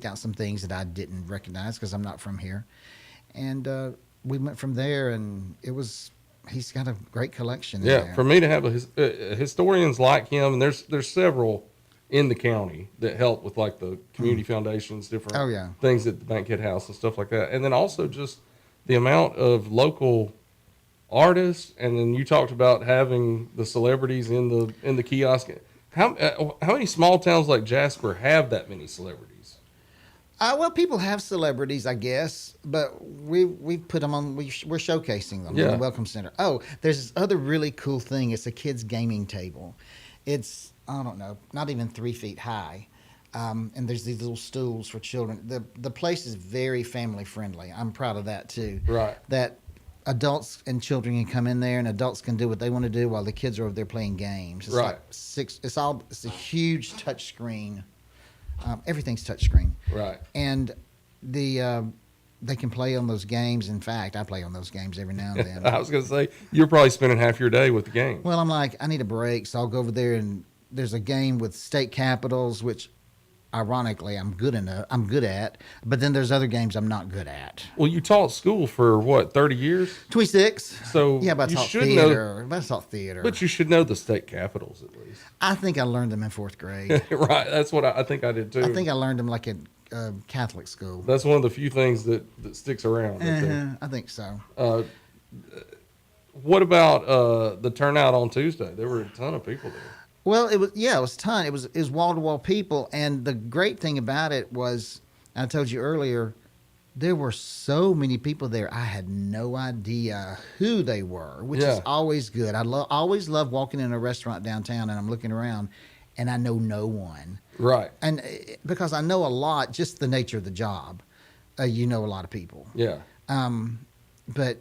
out some things that I didn't recognize because I'm not from here. And we went from there, and he's got a great collection in Yeah, there. for me to have historians like him, and there's several in the county that help with like the community foundations, different Oh, yeah. things at the Bankhead House and stuff like that, and then also just the amount of local artists, and then you talked about having the celebrities in the kiosk. How many small towns like Jasper have that many celebrities? Well, people have celebrities, I guess, but we put them on. We're showcasing them in the Yeah, Welcome Center. Oh, there's this other really cool thing. It's a kids' gaming table. It's, I don't know, not even 3 feet high, and there's these little stools for children. The place is very family friendly. I'm proud of that too. right. That adults and children can come in there, and adults can do what they want to do while the kids are over there playing games. It's Right. like six. It's a huge touch screen. Everything's touchscreen, Right. and they can play on those games. In fact, I play on those games every now and then. I was going to say you're probably spending half your day with the game. Well, I'm like, I need a break, so I'll go over there, and there's a game with state capitals, which ironically I'm good at, but then there's other games I'm not good at. Well, you taught school for what, 30 years? 26. So Yeah, but I you taught should theater. But I taught theater. But you should know the state capitals at least. I think I learned them in fourth grade. Right. That's what I think I did too. I think I learned them like at Catholic school. That's one of the few things that sticks around. I think so. What about the turnout on Tuesday? There were a ton of people there. Well, it was a ton. It was wall to wall people, and the great thing about it was, I told you earlier, there were so many people there. I had no idea who they were, which is always good. I always love walking in a restaurant downtown and I'm looking around, and I know no one. Right. And because I know a lot, just the nature of the job, you know a lot of people. Yeah. But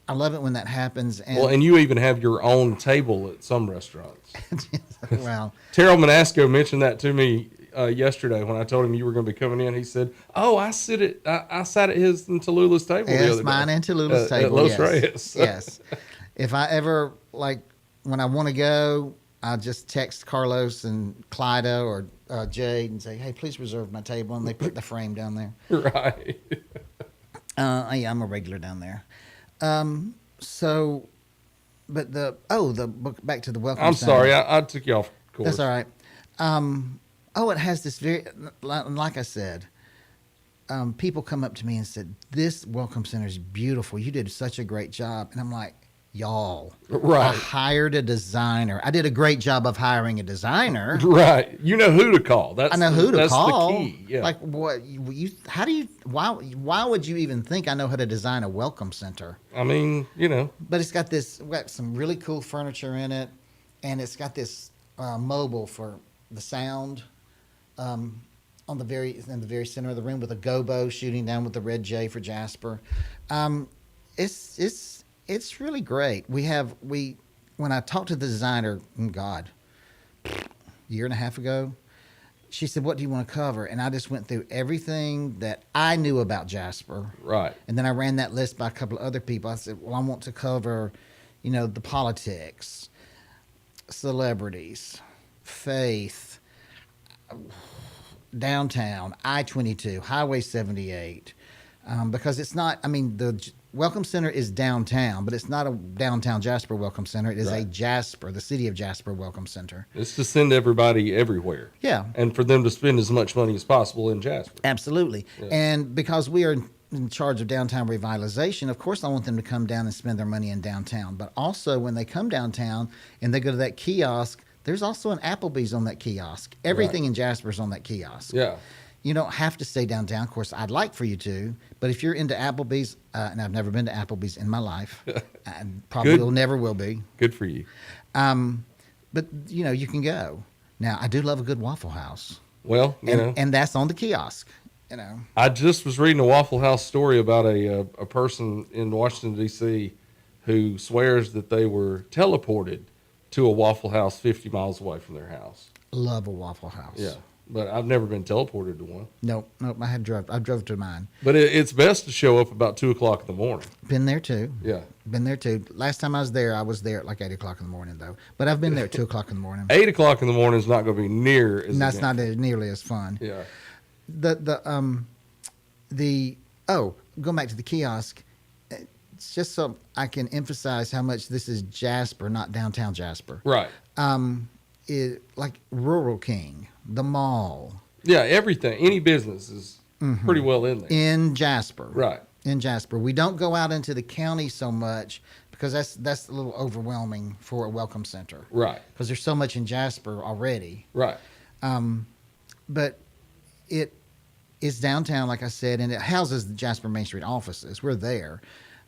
I love it when that happens. And Well, and you even have your own table at some restaurants. well, Terrell Manasco mentioned that to me yesterday when I told him you were going to be coming in. He said, "Oh, I sat at his and Tallulah's table the yes, other mine day and Tallulah's table. at Los Yes. Reyes." Yes. If I ever, like, when I want to go, I'll just text Carlos and Clyda or Jade and say, "Hey, please reserve my table," and they put the frame down there. Right. Yeah, I'm a regular down there. So, but back to the welcome. I'm center. sorry, I took you off course. That's all right. It has this very, like I said, people come up to me and said, "This welcome center is beautiful. You did such a great job." And I'm like, y'all, Right. I hired a designer. I did a great job of hiring a designer. Right. You know who to call. I know who to call. That's the key. Yeah. Like what how do you, why would you even think I know how to design a welcome center? I mean, But it's got some really cool furniture in it, and it's got this mobile for the sound in the very center of the room with a gobo shooting down with the red J for Jasper. It's really great. When I talked to the designer, a year and a half ago, she said, "What do you want to cover?" And I just went through everything that I knew about Jasper. Right. And then I ran that list by a couple of other people. I said, "Well, I want to cover, the politics, celebrities, faith, downtown, I-22, Highway 78, because it's not. I mean, the Welcome Center is downtown, but it's not a downtown Jasper Welcome Center. It is a Jasper, the city of Jasper Welcome Center. It's to send everybody everywhere. Yeah. And for them to spend as much money as possible in Jasper. Absolutely. Yeah. And because we are in charge of downtown revitalization, of course I want them to come down and spend their money in downtown. But also when they come downtown and they go to that kiosk, there's also an Applebee's on that kiosk. Everything in Jasper is on that kiosk. Yeah. You don't have to stay downtown. Of course, I'd like for you to. But if you're into Applebee's, and I've never been to Applebee's in my life, and probably never will be. Good for you. But, you can go. Now, I do love a good Waffle House. Well, and that's on the kiosk. I just was reading a Waffle House story about a person in Washington, D.C. who swears that they were teleported to a Waffle House 50 miles away from their house. Love a Waffle House. Yeah. But I've never been teleported to one. Nope. I drove to mine. But it's best to show up about 2 o'clock in the morning. Been there too. Yeah. Been there too. Last time I was there at like 8 o'clock in the morning though. But I've been there at 2 o'clock in the morning. 8 o'clock in the morning is not going to be near as And that's not nearly as fun. Yeah. the oh, going back to the kiosk, it's just so I can emphasize how much this is Jasper, not downtown Jasper. Right. Like Rural King, the mall Yeah, everything. Any business is pretty well in there. in Jasper. Right. In Jasper, we don't go out into the county so much because that's a little overwhelming for a welcome center. Right. Because there's so much in Jasper already. Right. But it is downtown, like I said, and it houses the Jasper Main Street offices. We're there,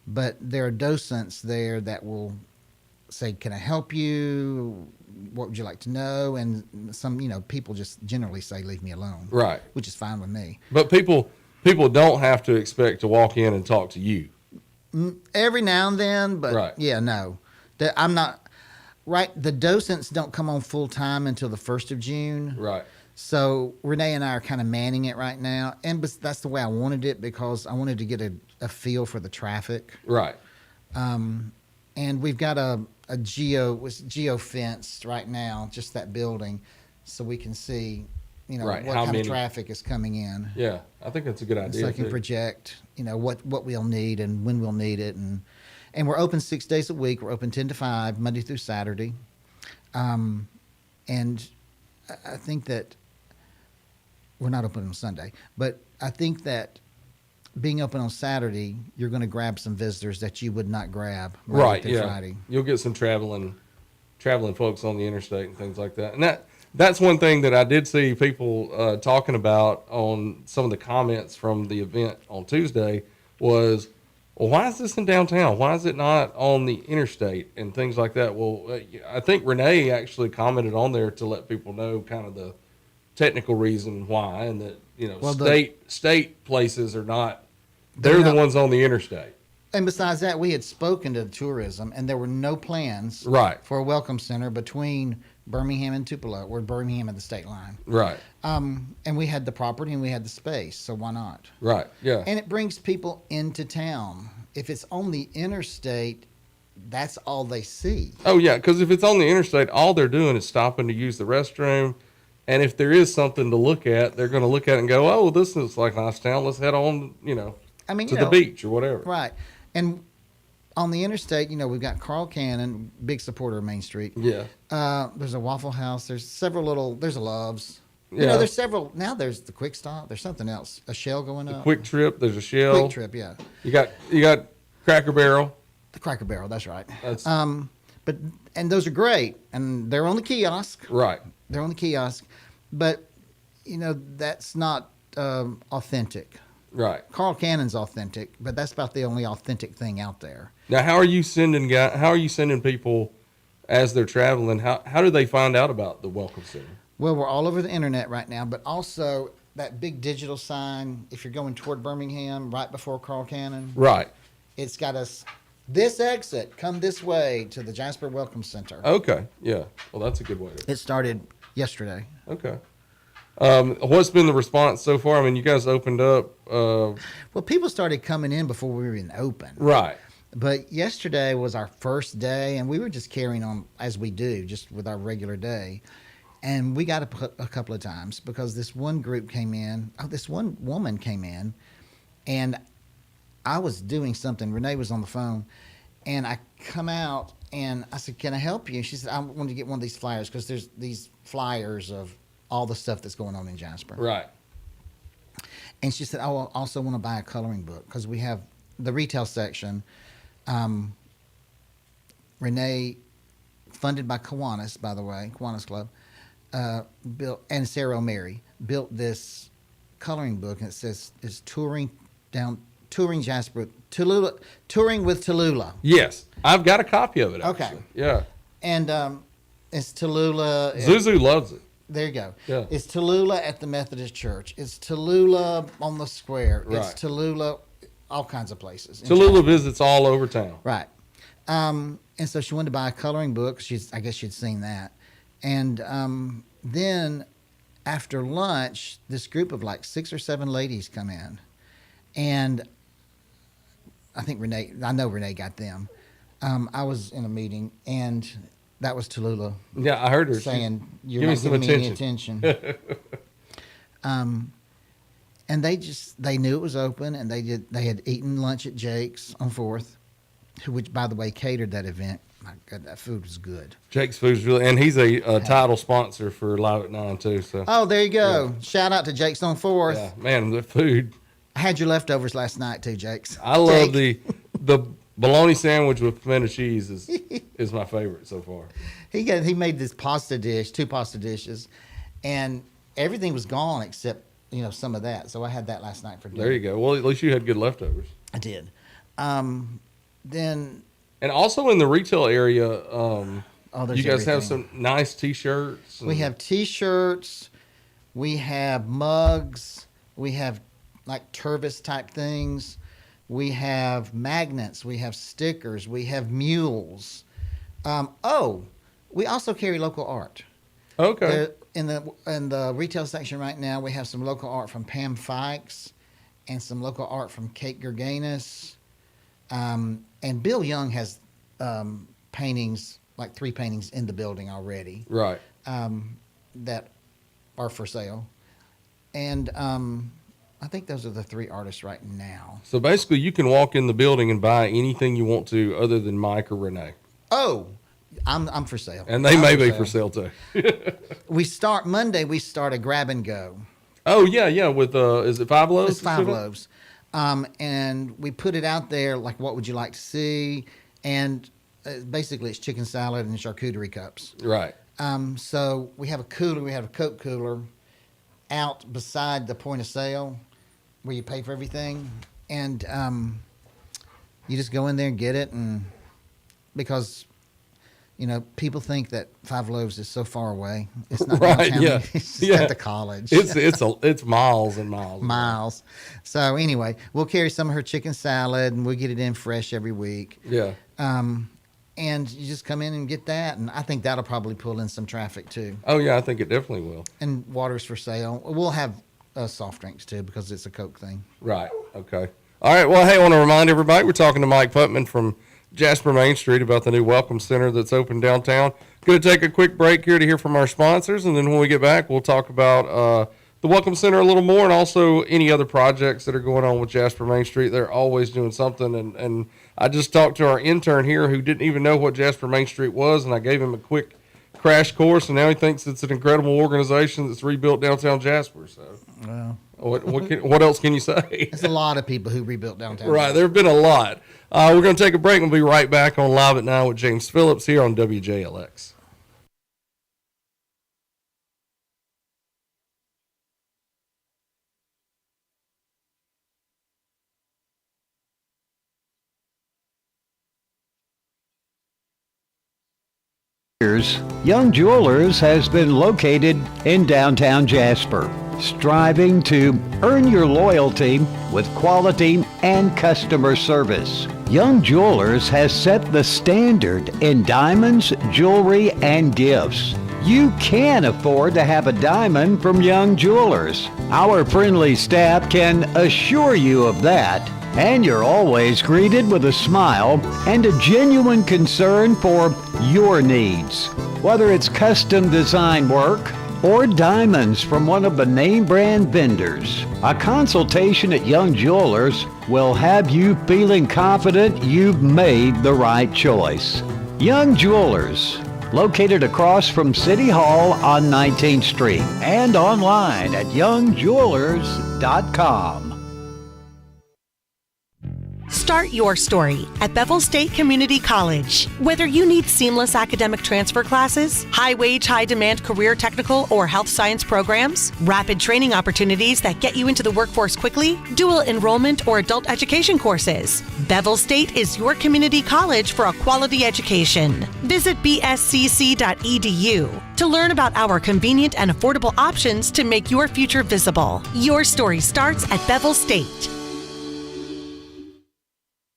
but there are docents there that will say, "Can I help you? What would you like to know?" And some, people just generally say, "Leave me alone," Right. which is fine with me. But people don't have to expect to walk in and talk to you. Every now and then, but Right. yeah, no, I'm not. Right, the docents don't come on full time until the 1st of June. Right. So Renee and I are kind of manning it right now, and that's the way I wanted it because I wanted to get a feel for the traffic. Right. And we've got a geo fenced right now, just that building, so we can see, Right, what how kind many- of traffic is coming in. Yeah, I think that's a good idea. So I can too. project, what we'll need and when we'll need it, and we're open 6 days a week. We're open 10 to 5, Monday through Saturday, and I think that we're not open on Sunday, but I think that being open on Saturday, you're going to grab some visitors that you would not grab Monday Right. through Yeah. Friday. You'll get some traveling folks on the interstate and things like that. And that's one thing that I did see people talking about on some of the comments from the event on Tuesday was, well, why is this in downtown? Why is it not on the interstate and things like that? Well, I think Renee actually commented on there to let people know kind of the technical reason why, and that Well, state places are not. They're the not- ones on the interstate. And besides that, we had spoken to tourism, and there were no plans Right. for a welcome center between Birmingham and Tupelo. We're Birmingham at the state line. Right. And we had the property and we had the space, so why not? Right. Yeah. And it brings people into town. If it's on the interstate, that's all they see. Oh yeah, because if it's on the interstate, all they're doing is stopping to use the restroom, and if there is something to look at, they're going to look at it and go, "Oh, this is like nice town. Let's head on, I mean, to the beach or whatever." Right. And on the interstate, we've got Carl Cannon, big supporter of Main Street. Yeah. There's a Waffle House. There's there's a Love's. Yeah. There's several. Now there's the Quick Stop. There's something else. A Shell going up. Quick Trip. There's a Shell. Quick Trip, yeah. You got Cracker Barrel. The Cracker Barrel, that's right. That's And those are great. And they're on the kiosk. right. They're on the kiosk. But, that's not authentic. Right. Carl Cannon's authentic, but that's about the only authentic thing out there. Now, how are you sending people as they're traveling? How do they find out about the Welcome Center? Well, we're all over the internet right now, but also that big digital sign, if you're going toward Birmingham, right before Carl Cannon, Right. it's got this exit, come this way to the Jasper Welcome Center. Okay. Yeah. Well, that's a good way to. It started yesterday. Okay. What's been the response so far? I mean, you guys opened up. Well, people started coming in before we were even open. Right. But yesterday was our first day, and we were just carrying on as we do, just with our regular day. And we got a couple of times because this one group came in. Oh, this one woman came in, and I was doing something. Renee was on the phone, and I come out, and I said, "Can I help you?" She said, "I wanted to get one of these flyers because there's these flyers of all the stuff that's going on in Jasper." Right. And she said, "I also want to buy a coloring book because we have the retail section." Renee, funded by Kiwanis, by the way, Kiwanis Club, built, and Sarah O'Mary built this coloring book, and it says it's touring Jasper, Tallulah, touring with Tallulah. Yes, I've got a copy of it. Actually. Okay. Yeah. And it's Tallulah. Zuzu loves it. There you go. Yeah. It's Tallulah at the Methodist Church. It's Tallulah on the square. Right. It's Tallulah, all kinds of places. in Tallulah Jasper. visits all over town. Right. And so she wanted to buy a coloring book. I guess she'd seen that. And then after lunch, this group of like 6 or 7 ladies come in. And I know Renee got them. I was in a meeting, and that was Tallulah Yeah, I heard her saying, "You're give me not some giving me any attention." And they knew it was open, and they had eaten lunch at Jake's on 4th, which, by the way, catered that event. My God, that food was good. Jake's Food's really, and he's a title sponsor for Live at 9 too. So Oh, there you go. Shout out to Jake's on 4th. yeah, man, the food. I had your leftovers last night too, Jake's. I love the bologna sandwich with pimento cheese is my favorite so far. He made this pasta dish, 2 pasta dishes, and everything was gone except some of that. So I had that last night for dinner. There you go. Well, at least you had good leftovers. I did. Then. And also in the retail area, there's you guys everything. have some nice T-shirts. We have T-shirts. We have mugs. We have like Tervis type things. We have magnets. We have stickers. We have mules. We also carry local art. Okay. In the retail section right now, we have some local art from Pam Fikes and some local art from Kate Gerganis. And Bill Young has paintings, like 3 paintings in the building already. Right. That are for sale. And I think those are the 3 artists right now. So basically, you can walk in the building and buy anything you want to other than Mike or Renee. Oh, I'm for sale. And they may be for sale too. Monday, we start a grab and go. Oh, yeah, with, is it 5 Loaves? It's 5 Loaves. And we put it out there, like, what would you like to see? And basically, it's chicken salad and charcuterie cups. Right. So we have a cooler, we have a Coke cooler out beside the point of sale where you pay for everything. And you just go in there and get it. And because, people think that 5 Loaves is so far away. It's not right, downtown. yeah. It's just at the college. It's miles and miles. Miles. So anyway, we'll carry some of her chicken salad, and we'll get it in fresh every week. Yeah. And you just come in and get that, and I think that'll probably pull in some traffic too. Oh, yeah, I think it definitely will. And water's for sale. We'll have soft drinks too because it's a Coke thing. Right, okay. All right, well, hey, I want to remind everybody we're talking to Mike Puttman from Jasper Main Street about the new Welcome Center that's open downtown. Going to take a quick break here to hear from our sponsors, and then when we get back, we'll talk about the Welcome Center a little more and also any other projects that are going on with Jasper Main Street. They're always doing something, and I just talked to our intern here who didn't even know what Jasper Main Street was, and I gave him a quick crash course, and now he thinks it's an incredible organization that's rebuilt downtown Jasper. So, Well, what else can you say? there's a lot of people who rebuilt downtown. Right, there have been a lot. We're going to take a break and we'll be right back on Live at 9 with James Phillips here on WJLX. Young Jewelers has been located in downtown Jasper, striving to earn your loyalty with quality and customer service. Young Jewelers has set the standard in diamonds, jewelry, and gifts. You can afford to have a diamond from Young Jewelers. Our friendly staff can assure you of that. And you're always greeted with a smile and a genuine concern for your needs. Whether it's custom design work or diamonds from one of the name brand vendors, a consultation at Young Jewelers will have you feeling confident you've made the right choice. Young Jewelers, located across from City Hall on 19th Street and online at youngjewelers.com. Start your story at Bevel State Community College. Whether you need seamless academic transfer classes, high-wage, high-demand career technical or health science programs, rapid training opportunities that get you into the workforce quickly, dual enrollment or adult education courses, Bevel State is your community college for a quality education. Visit bscc.edu to learn about our convenient and affordable options to make your future visible. Your story starts at Bevel State.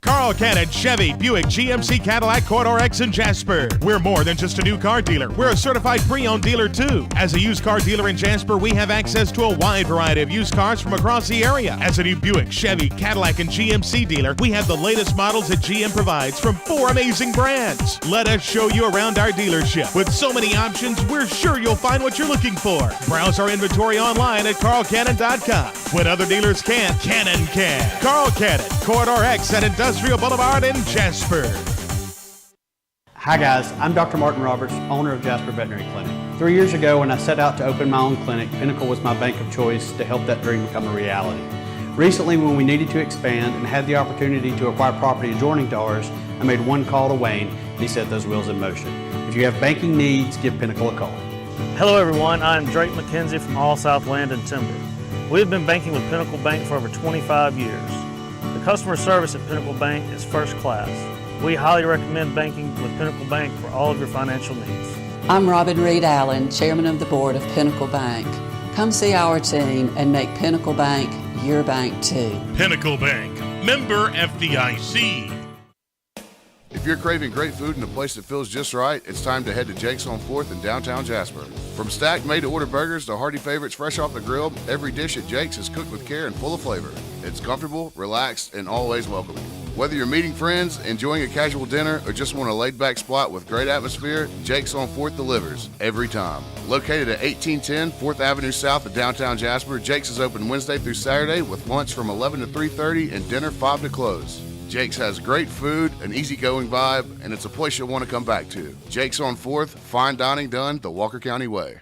Carl Carl Cannon, Chevy, Buick, GMC, Cadillac, Corridor X in Jasper. We're more than just a new car dealer. We're a certified pre-owned dealer too. As a used car dealer in Jasper, we have access to a wide variety of used cars from across the area. As a new Buick, Chevy, Cadillac, and GMC dealer, we have the latest models that GM provides from 4 amazing brands. Let us show you around our dealership. With so many options, we're sure you'll find what you're looking for. Browse our inventory online at carlcannon.com. When other dealers can't, Cannon can. Carl Cannon, Corridor X at Industrial Boulevard in Jasper. Hi guys, I'm Dr. Martin Roberts, owner of Jasper Veterinary Clinic. 3 years ago when I set out to open my own clinic, Pinnacle was my bank of choice to help that dream become a reality. Recently, when we needed to expand and had the opportunity to acquire property adjoining to ours, I made one call to Wayne and he set those wheels in motion. If you have banking needs, give Pinnacle a call. Hello everyone, I'm Drake McKenzie from All South Land and Timber. We have been banking with Pinnacle Bank for over 25 years. The customer service at Pinnacle Bank is first class. We highly recommend banking with Pinnacle Bank for all of your financial needs. I'm Robin Reed Allen, Chairman of the Board of Pinnacle Bank. Come see our team and make Pinnacle Bank your bank too. Pinnacle Bank, member FDIC. If you're craving great food in a place that feels just right, it's time to head to Jake's on 4th in downtown Jasper. From stacked made-to-order burgers to hearty favorites fresh off the grill, every dish at Jake's is cooked with care and full of flavor. It's comfortable, relaxed, and always welcoming. Whether you're meeting friends, enjoying a casual dinner, or just want a laid-back spot with great atmosphere, Jake's on 4th delivers every time. Located at 1810 4th Avenue South of downtown Jasper, Jake's is open Wednesday through Saturday with lunch from 11 to 3:30 and dinner 5 to close. Jake's has great food, an easygoing vibe, and it's a place you'll want to come back to. Jake's on 4th, fine dining done the Walker County way.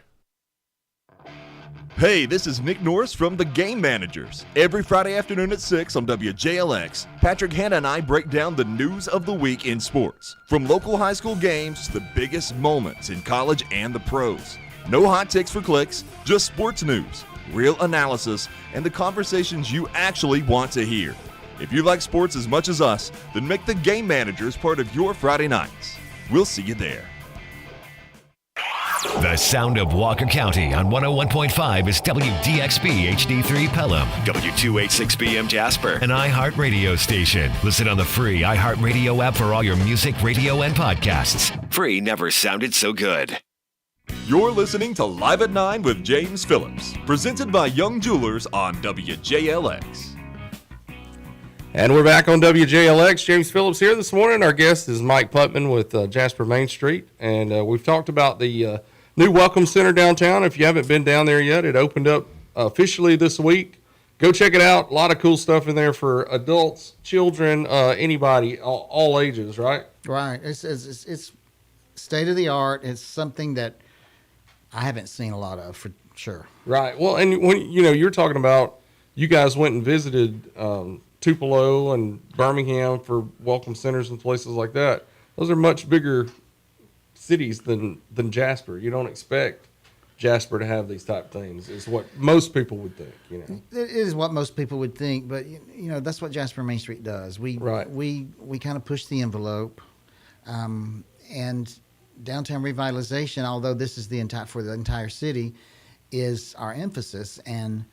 Hey, this is Nick Norris from The Game Managers. Every Friday afternoon at 6 on WJLX, Patrick Hanna and I break down the news of the week in sports. From local high school games to the biggest moments in college and the pros. No hot takes for clicks, just sports news, real analysis, and the conversations you actually want to hear. If you like sports as much as us, then make The Game Managers part of your Friday nights. We'll see you there. The sound of Walker County on 101.5 is WDXB HD3 Pelham, W286BM Jasper, an iHeartRadio station. Listen on the free iHeartRadio app for all your music, radio, and podcasts. Free never sounded so good. You're listening to Live at 9 with James Phillips, presented by Young Jewelers on WJLX. And we're back on WJLX. James Phillips here this morning. Our guest is Mike Puttman with Jasper Main Street. And we've talked about the new Welcome Center downtown. If you haven't been down there yet, it opened up officially this week. Go check it out. A lot of cool stuff in there for adults, children, anybody, all ages, right? Right. It's state of the art. It's something that I haven't seen a lot of for sure. Right. Well, and when you're talking about, you guys went and visited Tupelo and Birmingham for welcome centers and places like that. Those are much bigger cities than Jasper. You don't expect Jasper to have these type things. Is what most people would think. It is what most people would think, but that's what Jasper Main Street does. We kind of push the envelope, and downtown revitalization. Although this is for the entire city, is our emphasis. And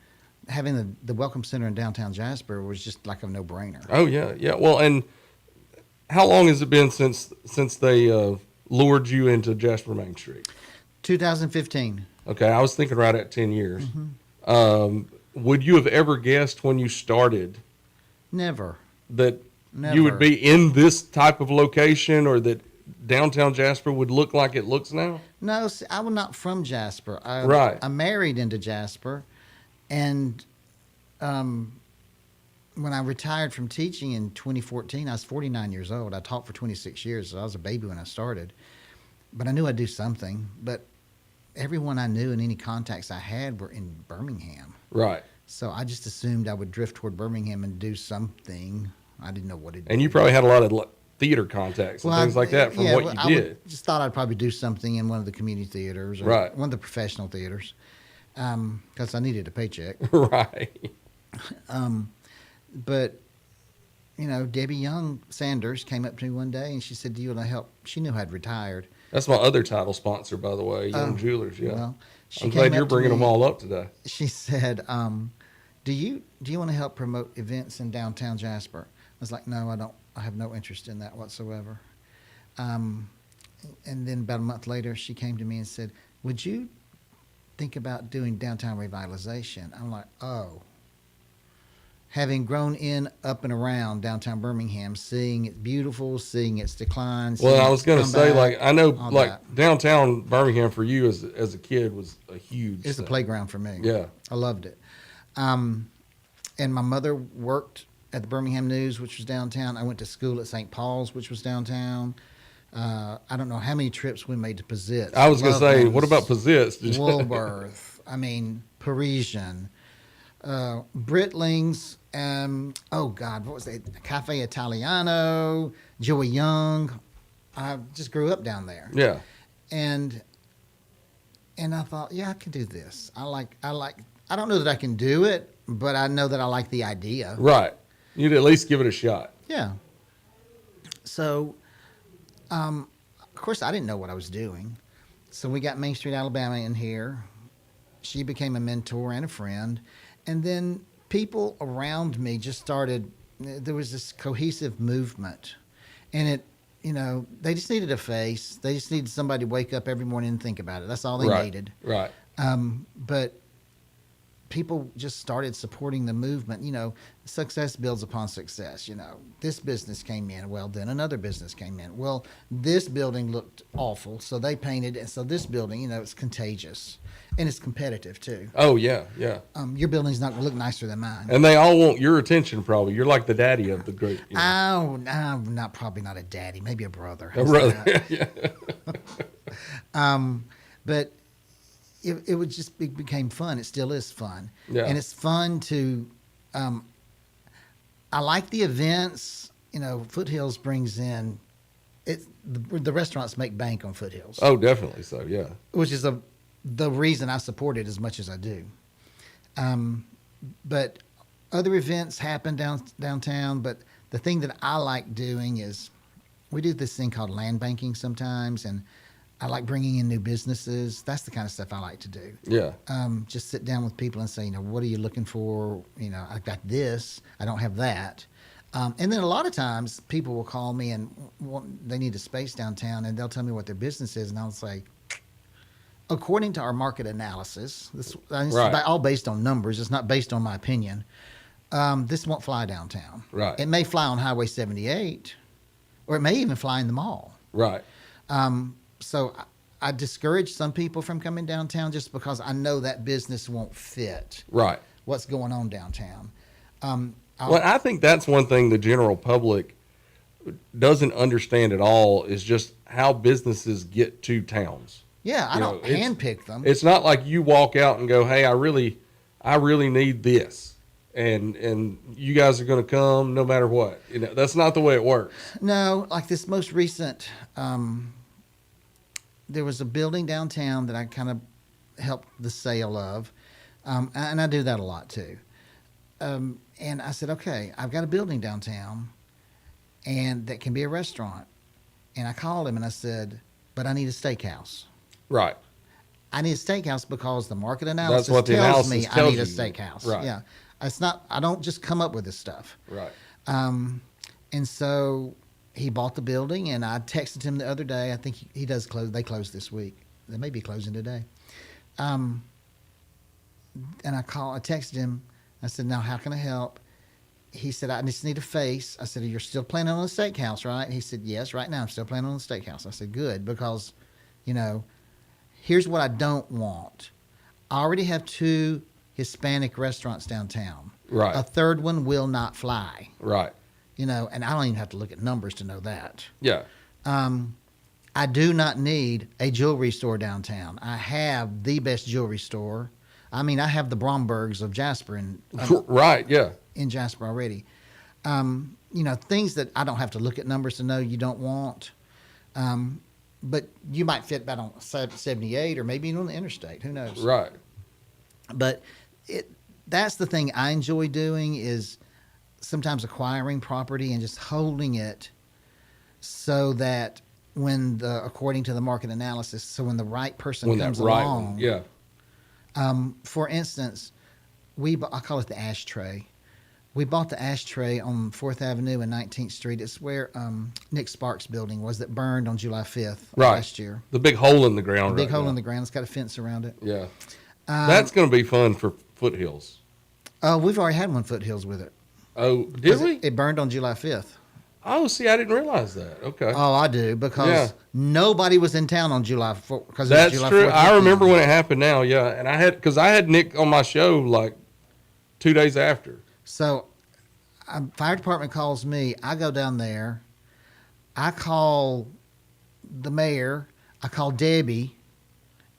having the Welcome Center in downtown Jasper was just like a no-brainer. Oh, yeah. Well, and how long has it been since they lured you into Jasper Main Street? 2015. Okay, I was thinking right at 10 years. Mm-hmm. Would you have ever guessed when you started? Never. That you would be in this type of location, or that downtown Jasper would look like it looks now? No, see, I was not from Jasper. I married into Jasper. And when I retired from teaching in 2014, I was 49 years old. I taught for 26 years, so I was a baby when I started. But I knew I'd do something. But everyone I knew and any contacts I had were in Birmingham. Right. So I just assumed I would drift toward Birmingham and do something. I didn't know what to do. And you probably had a lot of theater contacts and things like that from what you did. Just thought I'd probably do something in one of the community theaters or one of the professional theaters. Because I needed a paycheck. Right. But, Debbie Young Sanders came up to me one day and she said, do you want to help? She knew I'd retired. That's my other title sponsor, by the way, Young Jewelers. Yeah. Well, I'm glad you're bringing them all up today. She said, do you want to help promote events in downtown Jasper? I was like, no, I don't I have no interest in that whatsoever. And then about a month later, she came to me and said, would you think about doing downtown revitalization? I'm like, oh. Having grown up and around downtown Birmingham, seeing it beautiful, seeing its decline. Well, I was going to say, like, I know, like, that. downtown Birmingham for you as a kid was a huge It's a thing. playground for me. Yeah. I loved it. And my mother worked at the Birmingham News, which was downtown. I went to school at St. Paul's, which was downtown. I don't know how many trips we made to Pizitz. I was going to say, what about Pizitz? Woolworth. I mean, Parisian. Britling's. Oh, God, what was it? Cafe Italiano, Joey Young. I just grew up down there. Yeah. And I thought, yeah, I can do this. I don't know that I can do it, but I know that I like the idea. Right. You'd at least give it a shot. Yeah. So, of course, I didn't know what I was doing. So we got Main Street Alabama in here. She became a mentor and a friend. And then people around me just started, there was this cohesive movement. And it, they just needed a face. They just needed somebody to wake up every morning and think about it. That's all they needed. Right. But people just started supporting the movement. Success builds upon success. This business came in. Well, then another business came in. Well, this building looked awful, so they painted it. And so this building, it's contagious. And it's competitive, too. Oh, yeah, yeah. Your building's not going to look nicer than mine. And they all want your attention, probably. You're like the daddy of the group. Oh, I'm probably not a daddy. Maybe a brother. A brother, yeah. But it would just became fun. It still is fun. Yeah. And it's fun to, I like the events. Foothills brings in, the restaurants make bank on Foothills. Oh, definitely so, yeah. Which is the reason I support it as much as I do. But other events happen downtown. But the thing that I like doing is we do this thing called land banking sometimes, and I like bringing in new businesses. That's the kind of stuff I like to do. Yeah. Just sit down with people and say, what are you looking for? I've got this. I don't have that. And then a lot of times people will call me and they need a space downtown, and they'll tell me what their business is, and I'll say, according to our market analysis, this is all based on numbers. It's not based on my opinion. This won't fly downtown. Right. It may fly on Highway 78, or it may even fly in the mall. Right. So I discourage some people from coming downtown just because I know that business won't fit. Right. What's going on downtown. Well, I think that's one thing the general public doesn't understand at all is just how businesses get to towns. Yeah, I don't handpick them. It's not like you walk out and go, "Hey, I really need this," and you guys are going to come no matter what. That's not the way it works. No, like this most recent, there was a building downtown that I kind of helped the sale of, and I do that a lot too. And I said, okay, I've got a building downtown, and that can be a restaurant. And I called him and I said, but I need a steakhouse. Right. I need a steakhouse because the market analysis tells me I need a steakhouse. Right. Yeah. It's not, I don't just come up with this stuff. Right. And so he bought the building, and I texted him the other day. I think he does close. They close this week. They may be closing today. And I texted him. I said, now how can I help? He said, I just need a face. I said, you're still planning on a steakhouse, right? He said, yes, right now I'm still planning on a steakhouse. I said, good, because, here's what I don't want. I already have 2 Hispanic restaurants downtown. Right. A third one will not fly. Right. And I don't even have to look at numbers to know that. Yeah. I do not need a jewelry store downtown. I have the best jewelry store. I mean, I have the Brombergs of Jasper right. Yeah. in Jasper already. Things that I don't have to look at numbers to know you don't want. But you might fit about on 78 or maybe even on the interstate. Who knows? Right. But that's the thing I enjoy doing is sometimes acquiring property and just holding it so that according to the market analysis, so when the right person comes along. Yeah. For instance, I call it the ashtray. We bought the ashtray on 4th Avenue and 19th Street. It's where Nick Sparks' building was that burned on July 5th last year. The big hole in the ground. The big hole now. in the ground. It's got a fence around it. Yeah. That's going to be fun for Foothills. Oh, we've already had one Foothills with it. Oh, did we? It burned on July 5th. Oh, see, I didn't realize that. Okay. Oh, I do, because nobody was in town on July 4th. That's July true. 4th I remember weekend. when it happened now, yeah. And I had Nick on my show like 2 days after. So, fire department calls me. I go down there. I call the mayor. I call Debbie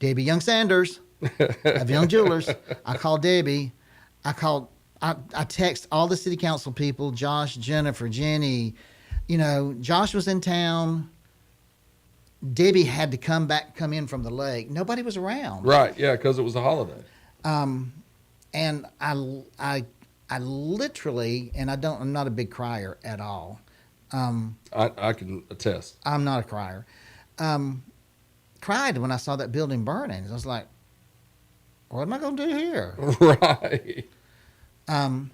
Young Sanders of Young Jewelers. I call Debbie. I text all the city council people, Josh, Jennifer, Jenny. You know, Josh was in town. Debbie had to come in from the lake. Nobody was around. Right, yeah, because it was a holiday. And I literally, and I'm not a big crier at all. I can attest. I'm not a crier. Cried when I saw that building burning. I was like, what am I going to do here? Right. And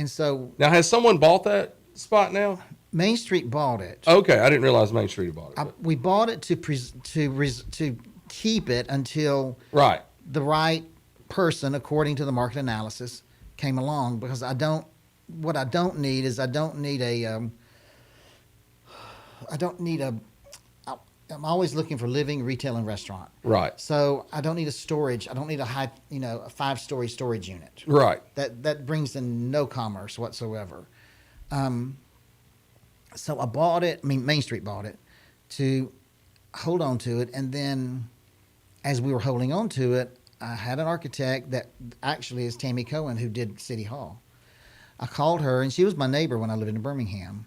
so now, has someone bought that spot now? Main Street bought it. Okay, I didn't realize Main Street bought it. We bought it to keep it until the right person, according to the market analysis, came along. Because I don't need a. I'm always looking for living, retail, and restaurant. Right. So I don't need a storage. I don't need a 5-story storage unit. Right. That brings in no commerce whatsoever. So I bought it. I mean, Main Street bought it to hold on to it, and then as we were holding on to it, I had an architect that actually is Tammy Cohen, who did City Hall. I called her, and she was my neighbor when I lived in Birmingham.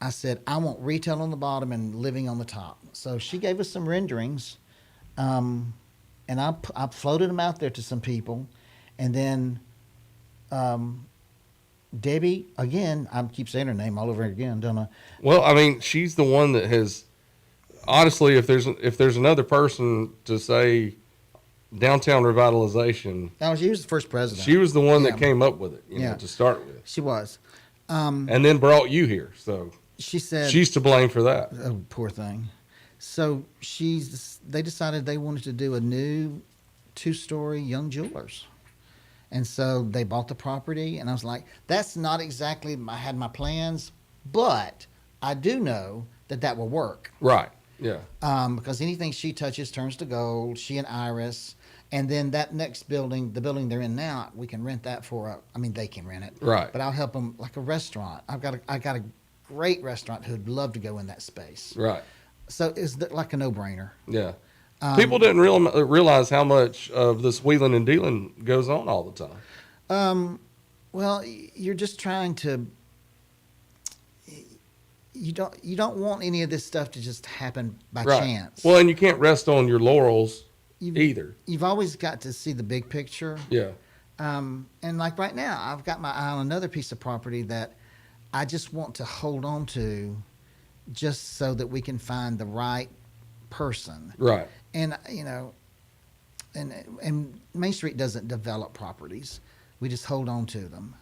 I said, I want retail on the bottom and living on the top. So she gave us some renderings, and I floated them out there to some people. And then Debbie, again, I keep saying her name all over again, don't I? Well, I mean, she's the one that has, honestly, if there's another person to say downtown revitalization. Now, she was the first president. She was the one that came up with it, you know, to start with. She was. And then brought you here, so. She said she's to blame for that. Oh, poor thing. So they decided they wanted to do a new 2-story Young Jewelers. And so they bought the property, and I was like, that's not exactly, I had my plans, but I do know that will work. Right, yeah. Because anything she touches turns to gold, she and Iris. And then that next building, the building they're in now, we can rent that they can rent it. Right. But I'll help them like a restaurant. I got a great restaurant who'd love to go in that space. Right. So it's like a no-brainer. Yeah. People didn't realize how much of this wheeling and dealing goes on all the time. Well, you're just trying to. You don't want any of this stuff to just happen by chance. Well, and you can't rest on your laurels either. You've always got to see the big picture. Yeah. And like right now, I've got my eye on another piece of property that I just want to hold on to, just so that we can find the right person. Right. And and Main Street doesn't develop properties; we just hold on to them.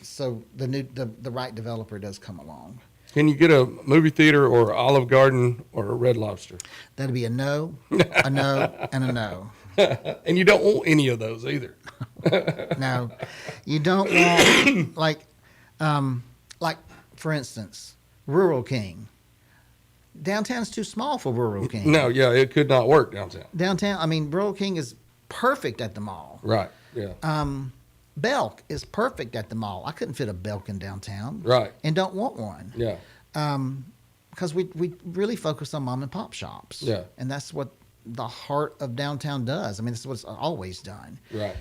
So the right developer does come along. Can you get a movie theater or Olive Garden or a Red Lobster? That'd be a no, a no, and a no. And you don't want any of those either. No, you don't want like for instance, Rural King. Downtown's too small for Rural King. No, yeah, it could not work downtown. Downtown, I mean, Rural King is perfect at the mall. Right. Yeah. Belk is perfect at the mall. I couldn't fit a Belk in downtown. Right. And don't want one. Yeah. Because we really focus on mom and pop shops. Yeah. And that's what the heart of downtown does. I mean, that's what it's always done. Right.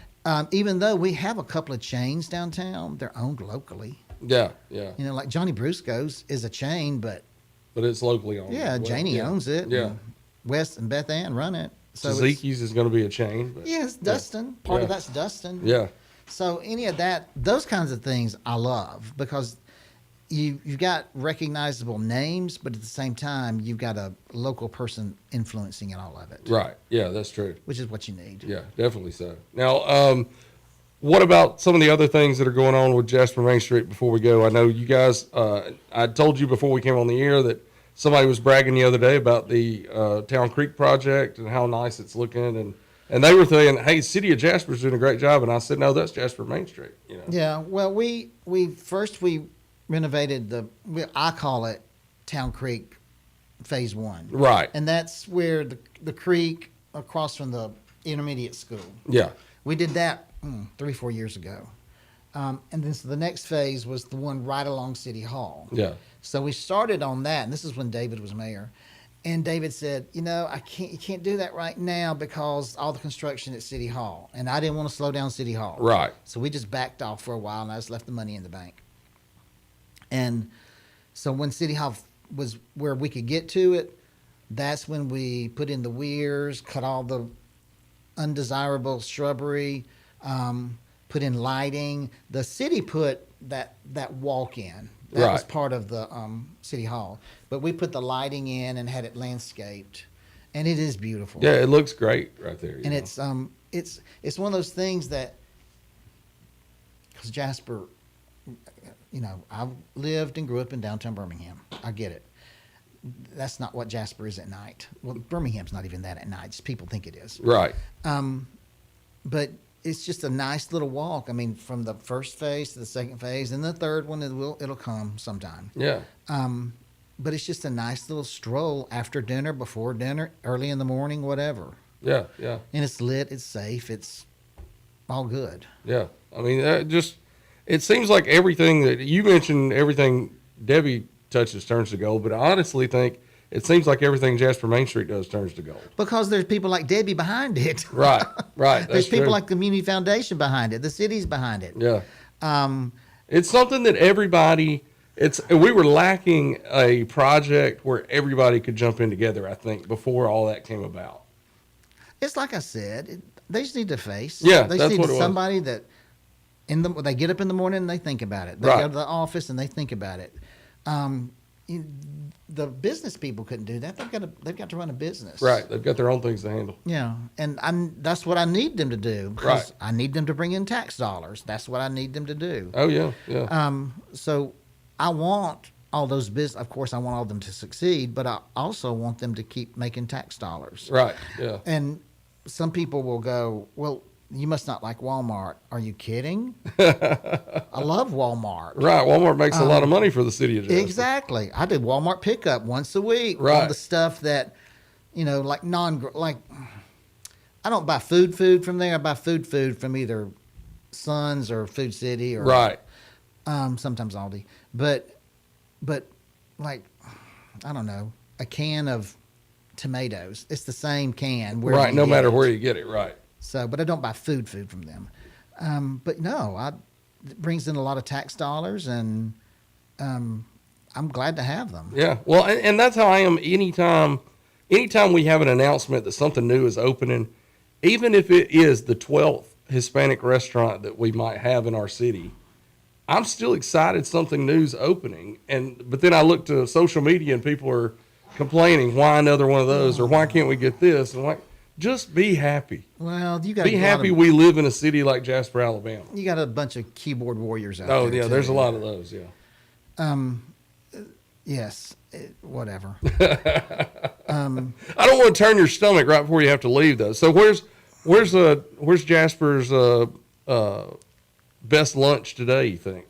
Even though we have a couple of chains downtown, they're owned locally. Yeah. Yeah. You know, like Johnny Brusco's is a chain, but it's locally owned. Yeah, Janie owns it. Yeah. Wes and Beth Ann run it. So Zeke's is going to be a chain. But, it's Dustin. Part of that's Dustin. Yeah. So any of that, those kinds of things I love because you've got recognizable names, but at the same time, you've got a local person influencing in all of it. Right. Yeah, that's true. Which is what you need. Yeah, definitely so. Now, what about some of the other things that are going on with Jasper Main Street before we go? I know you guys, I told you before we came on the air that somebody was bragging the other day about the Town Creek project and how nice it's looking. And they were saying, hey, City of Jasper's doing a great job. And I said, no, that's Jasper Main Street. You know? Yeah, well, we renovated I call it Town Creek Phase 1. Right. And that's where the creek across from the intermediate school. Yeah. We did that 3-4 years ago. And then so the next phase was the one right along City Hall. Yeah. So we started on that, and this is when David was mayor. And David said, you can't do that right now because all the construction at City Hall. And I didn't want to slow down City Hall. Right. So we just backed off for a while, and I just left the money in the bank. And so when City Hall was where we could get to it, that's when we put in the weirs, cut all the undesirable shrubbery, put in lighting. The city put that walk in. That was part of the City Hall. But we put the lighting in and had it landscaped. And it is beautiful. Yeah, it looks great right there. And it's one of those things that, because Jasper, I lived and grew up in downtown Birmingham. I get it. That's not what Jasper is at night. Well, Birmingham's not even that at night. Just people think it is. Right. But it's just a nice little walk. I mean, from the first phase to the second phase, and the third one it'll come sometime. Yeah. But it's just a nice little stroll after dinner, before dinner, early in the morning, whatever. Yeah, yeah. And it's lit. It's safe. It's all good. Yeah. I mean, it seems like everything that you mentioned, everything Debbie touches turns to gold, but I honestly think it seems like everything Jasper Main Street does turns to gold. Because there's people like Debbie behind it. Right, right. There's people true. like Community Foundation behind it. The city's behind it. Yeah. It's something that we were lacking a project where everybody could jump in together, I think, before all that came about. It's like I said, they just need to face. Yeah, they that's just what need it was. somebody that they get up in the morning and they think about it. They Right. go to the office and they think about it. The business people couldn't do that. They've got to run a business. Right. They've got their own things to handle. Yeah, and that's what I need them to do. Because Right. I need them to bring in tax dollars. That's what I need them to do. Oh, yeah, yeah. So I want all those business. Of course, I want all of them to succeed, but I also want them to keep making tax dollars. Right, yeah. And some people will go, well, you must not like Walmart. Are you kidding? I love Walmart. Right. Walmart makes a lot of money for the city of Jasper. Exactly. I did Walmart pickup once a week. Right. On the stuff that, like I don't buy food from there. I buy food from either Sons or Food City or Right. Sometimes Aldi. But like, I don't know, a can of tomatoes. It's the same can. Right. No matter where you get it. Right. So, but I don't buy food from them. But no, it brings in a lot of tax dollars, and I'm glad to have them. Yeah. Well, and that's how I am anytime we have an announcement that something new is opening, even if it is the 12th Hispanic restaurant that we might have in our city, I'm still excited something new's opening. But then I look to social media and people are complaining, why another one of those, or why can't we get this? And just be happy. Well, you got be happy we live in a city like Jasper, Alabama. You got a bunch of keyboard warriors out there. Oh, yeah, too. there's a lot of those, yeah. Yes, whatever. I don't want to turn your stomach right before you have to leave, though. So where's Jasper's best lunch today, you think?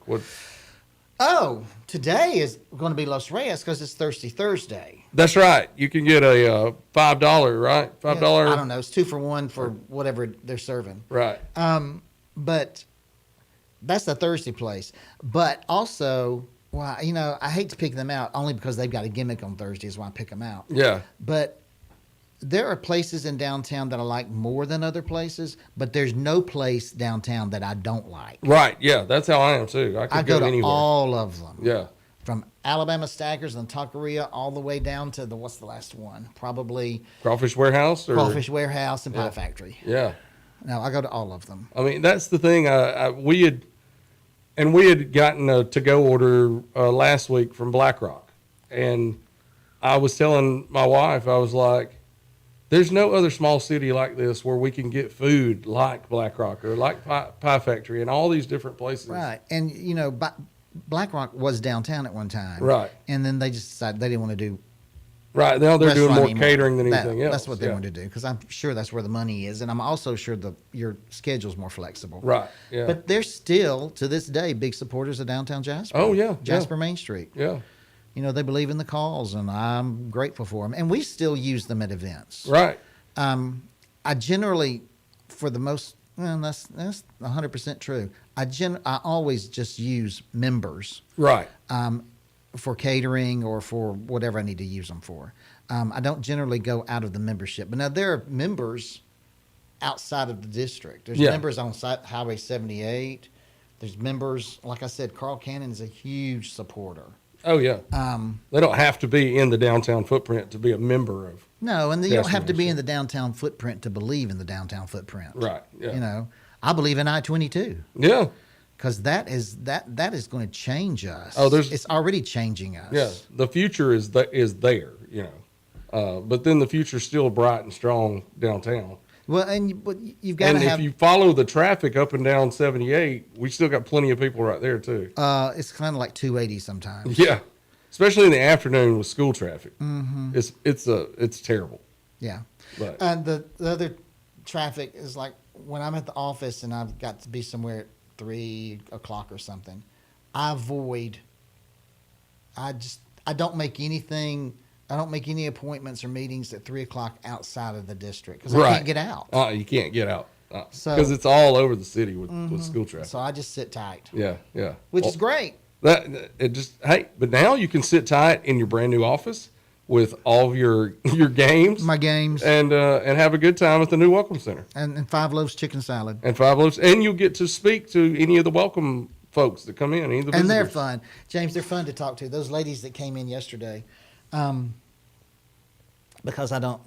Oh, today is going to be Los Reyes because it's Thirsty Thursday. That's right. You can get a $5, right? $5. Yeah, I don't know. It's 2 for $1 for whatever they're serving. Right. But that's the Thursday place. But also, well, I hate to pick them out only because they've got a gimmick on Thursday is why I pick them out. Yeah. But there are places in downtown that I like more than other places, but there's no place downtown that I don't like. Right. Yeah. That's how I am too. I could go to anywhere. all of them. Yeah. From Alabama Stackers and Taqueria all the way down to what's the last one? Probably Crawfish Warehouse or Crawfish Warehouse and Pie Factory. Yeah. No, I go to all of them. I mean, that's the thing. We had gotten a to-go order last week from Black Rock, and I was telling my wife, I was like, There's no other small city like this where we can get food like Black Rock or like Pie Factory and all these different places. Right. And, you know, Black Rock was downtown at one time. Right. And then they just decided they didn't want to do. Right. Now they're doing more anymore. catering than anything else. That's what they want to do, because I'm sure that's where the money is. And I'm also sure your schedule's more flexible. Right. Yeah. But they're still, to this day, big supporters of downtown Jasper. Oh, yeah. Jasper Main Street. Yeah. You know, they believe in the cause, and I'm grateful for them. And we still use them at events. Right. I generally, for the most, well, that's 100% true. I always just use members. Right. For catering or for whatever I need to use them for. I don't generally go out of the membership. But now there are members outside of the district. There's members on Highway 78. There's members, like I said, Carl Cannon is a huge supporter. Oh, yeah. They don't have to be in the downtown footprint to be a member of. No, and you don't have to be in the downtown footprint to believe in the downtown footprint. Right, yeah. You know, I believe in I-22. Yeah. Because that is going to change us. Oh, it's already changing us. Yeah, the future is there, you know. But then the future's still bright and strong downtown. Well, but you've got to have. And if you follow the traffic up and down 78, we still got plenty of people right there too. It's kind of like 280 sometimes. Yeah, especially in the afternoon with school traffic. Mm-hmm. It's terrible. Yeah. But the other traffic is like when I'm at the office and I've got to be somewhere at 3 o'clock or something. I don't make any appointments or meetings at 3 o'clock outside of the district because I can't get out. You can't get out because it's all over the city with school traffic. So I just sit tight. Yeah, yeah. Which is great. But now you can sit tight in your brand new office with all of your games, my games, and have a good time at the new Welcome Center. And 5 loaves chicken salad. And 5 loaves, and you'll get to speak to any of the welcome folks that come in. Any of the visitors. And they're fun, James. They're fun to talk to. Those ladies that came in yesterday, because I don't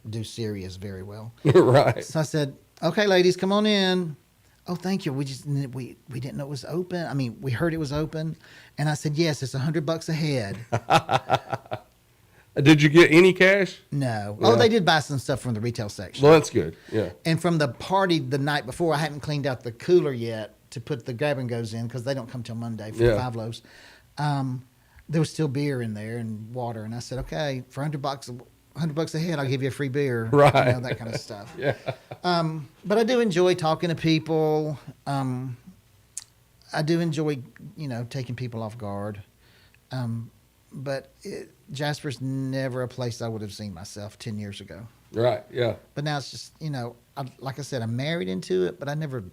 do serious very well. Right. So I said, "Okay, ladies, come on in." Oh, thank you. We didn't know it was open. I mean, we heard it was open, and I said, "Yes, it's $100 a head." Did you get any cash? No. Yeah. Oh, they did buy some stuff from the retail section. Well, that's good. Yeah. And from the party the night before, I hadn't cleaned out the cooler yet to put the grab and goes in because they don't come till Monday for the 5 loaves. There was still beer in there and water, and I said, "Okay, for $100 a head, I'll give you a free beer." Right. You know, that kind of stuff. Yeah. But I do enjoy talking to people. I do enjoy, taking people off guard. But Jasper's never a place I would have seen myself 10 years ago. Right, yeah. But now it's just, like I said, I'm married into it, but I never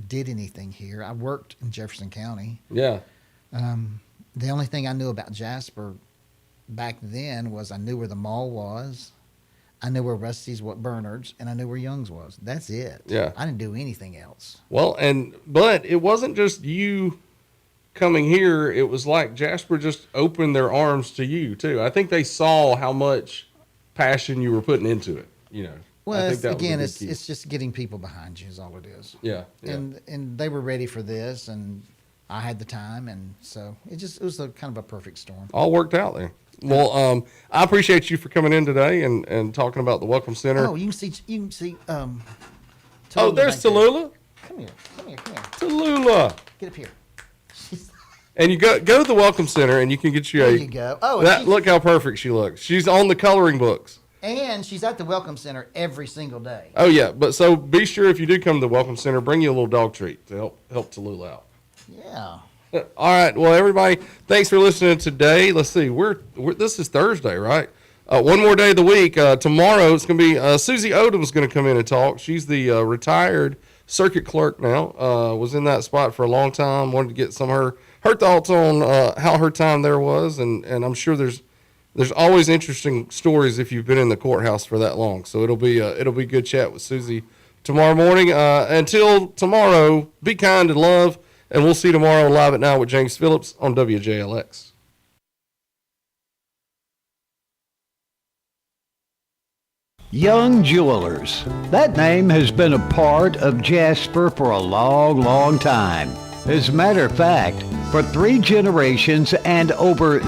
did anything here. I worked in Jefferson County. Yeah. The only thing I knew about Jasper back then was I knew where the mall was. I knew where Rusty's, Bernard's, and I knew where Young's was. That's it. Yeah. I didn't do anything else. Well, but it wasn't just you coming here. It was like Jasper just opened their arms to you too. I think they saw how much passion you were putting into it. Well, I think it's just getting people behind you is all it is. Yeah. And they were ready for this, and I had the time, and so it was a kind of a perfect storm. All worked out there. Well, I appreciate you for coming in today and talking about the Welcome Center. Oh, you can see. Oh, there's Tallulah. Come here. Tallulah. Get up here. And you go to the Welcome Center, and you can get you There you go. Oh, look how perfect she looks. She's on the coloring books. And she's at the Welcome Center every single day. Oh yeah, but so be sure if you do come to the Welcome Center, bring you a little dog treat to help Tallulah out. Yeah. All right. Well, everybody, thanks for listening today. Let's see. This is Thursday, right? One more day of the week. Tomorrow it's going to be Susie Odom's going to come in and talk. She's the retired circuit clerk now. Was in that spot for a long time. Wanted to get some of her thoughts on how her time there was, and I'm sure there's always interesting stories if you've been in the courthouse for that long. So it'll be a good chat with Susie tomorrow morning. Until tomorrow, be kind and love. And we'll see you tomorrow live at 9 with James Phillips on WJLX. Young Jewelers. That name has been a part of Jasper for a long, long time. As a matter of fact, for 3 generations and over